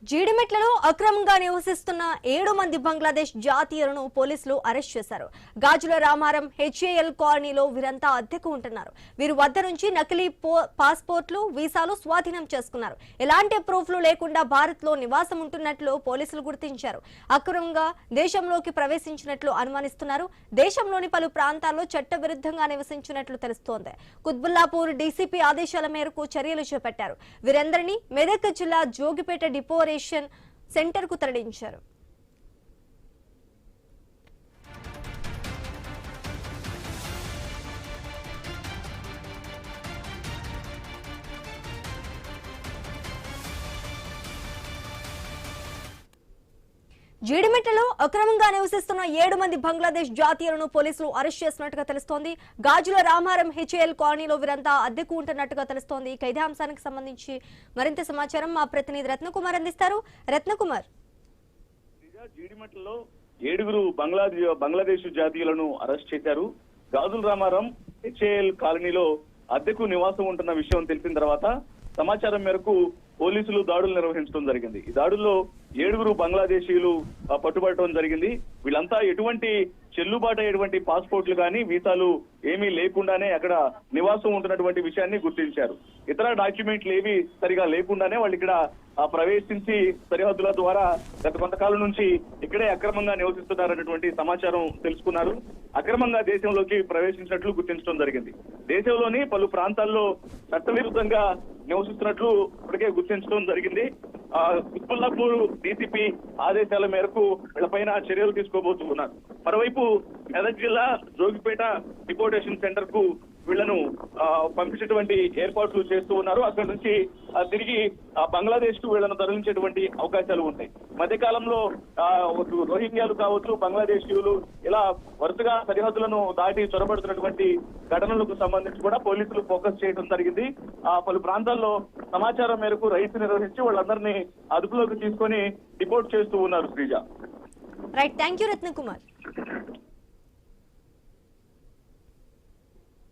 జీడిమెట్లలో అక్రమంగా నివసిస్తున్న 7 మంది బంగ్లాదేశ్ జాతీయులను పోలీసులు అరెస్ట్ చేశారు. గాజుల రామారం హెచ్ఏఎల్ కాలనీలో వీరంతా అద్దెకు ఉంటున్నారు. వీరి వద్ద నుంచి నకిలీ పాస్పోర్ట్లు, వీసాలు స్వాధీనం చేసుకున్నారు. ఎలాంటి ప్రూఫ్లు లేకుండా భారత్లో నివాసం ఉంటున్నట్లు పోలీసులు గుర్తించారు. అక్రమంగా దేశంలోకి ప్రవేశించినట్లు అనుమానిస్తున్నారు. దేశంలోని పలు ప్రాంతాల్లో చట్టవిరుద్ధంగా నివసించినట్లు తెలుస్తోంది. కుత్బుల్లాపూర్ డీసీపీ ఆదేశాల మేరకు చర్యలు చేపట్టారు. వీరందరినీ మెదక్ జిల్లా జోగిపేట డిపో సెంటర్ కు తరలించారు. జీడిమెట్లలో అక్రమంగా నివసిస్తున్న 7 మంది బంగ్లాదేశ్ జాతీయులను పోలీసులు అరెస్ట్ చేసినట్టుగా తెలుస్తోంది. గాజుల రామారం హెచ్ఏఎల్ కాలనీలో వీరంతా అద్దెకు ఉంటున్నట్టుగా తెలుస్తోంది. ఇదే అంశానికి సంబంధించి మరింత సమాచారం మా ప్రతినిధి రత్నకుమార్ అందిస్తారు. రత్నకుమార్, జీడిమెట్లలో 7 బంగ్లాదేశ్ జాతీయులను అరెస్ట్ చేశారు. గాజుల రామారం హెచ్ఏఎల్ కాలనీలో అద్దెకు నివాసం ఉంటున్న విషయం తెలిసిన తర్వాత సమాచారం మేరకు పోలీసులు దాడులు నిర్వహించడం జరిగింది. ఈ దాడుల్లో 7 బంగ్లాదేశీయులు పట్టుబడటం జరిగింది. వీళ్ళంతా ఎటువంటి చెల్లుబాటు అయ్యేటువంటి పాస్పోర్ట్లు కానీ వీసాలు ఏమీ లేకుండానే అక్కడ నివాసం ఉంటున్నటువంటి విషయాన్ని గుర్తించారు. ఇతర డాక్యుమెంట్లు ఏవి సరిగా లేకుండానే వాళ్ళు ఇక్కడ ప్రవేశించి సరిహద్దుల ద్వారా గత కొంతకాలం నుంచి ఇక్కడే అక్రమంగా నివసిస్తున్నారనేటువంటి సమాచారం తెలుసుకున్నారు. అక్రమంగా దేశంలోకి ప్రవేశించినట్లు గుర్తించడం జరిగింది. దేశంలోని పలు ప్రాంతాల్లో చట్టవిరుద్ధంగా నివసిస్తున్నట్లు ఇప్పటికే గుర్తించడం జరిగింది. కుత్బుల్లాపూర్ డీసీపీ ఆదేశాల మేరకు వీళ్ళపైన చర్యలు తీసుకోబోతున్నారు. మరోవైపు మెదక్ జిల్లా జోగిపేట డిపోటేషన్ సెంటర్ కు వీళ్లను పంపించేటువంటి ఏర్పాట్లు చేస్తూ ఉన్నారు. అక్కడి నుంచి తిరిగి బంగ్లాదేశ్ కు వీళ్లను తరలించేటువంటి అవకాశాలు ఉంటాయి. మధ్యకాలంలో రోహింగ్యాలు కావచ్చు, బంగ్లాదేశీయులు ఇలా వరుసగా సరిహద్దులను దాటి చొరబడుతున్నటువంటి ఘటనలకు సంబంధించి కూడా పోలీసులు ఫోకస్ చేయడం జరిగింది. పలు ప్రాంతాల్లో సమాచారం మేరకు రైతు నిర్వహించి వాళ్ళందరినీ అదుపులోకి తీసుకొని డిపోర్ట్ చేస్తూ ఉన్నారు. Sreeja, right, thank you Ratnakumar.